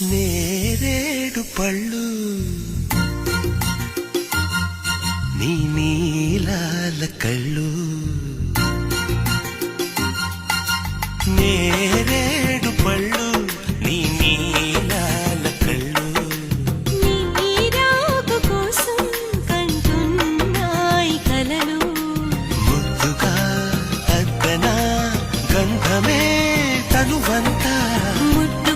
నేరేడు పళ్ళు నీ నీలాల కళ్ళు నేరేడు పళ్ళు నీ నీలాల కళ్ళు నీ రాక కోసం కంటున్నాయి కలలు ముద్దుగా అద్దనా గంధమే తనువంతా ముద్దు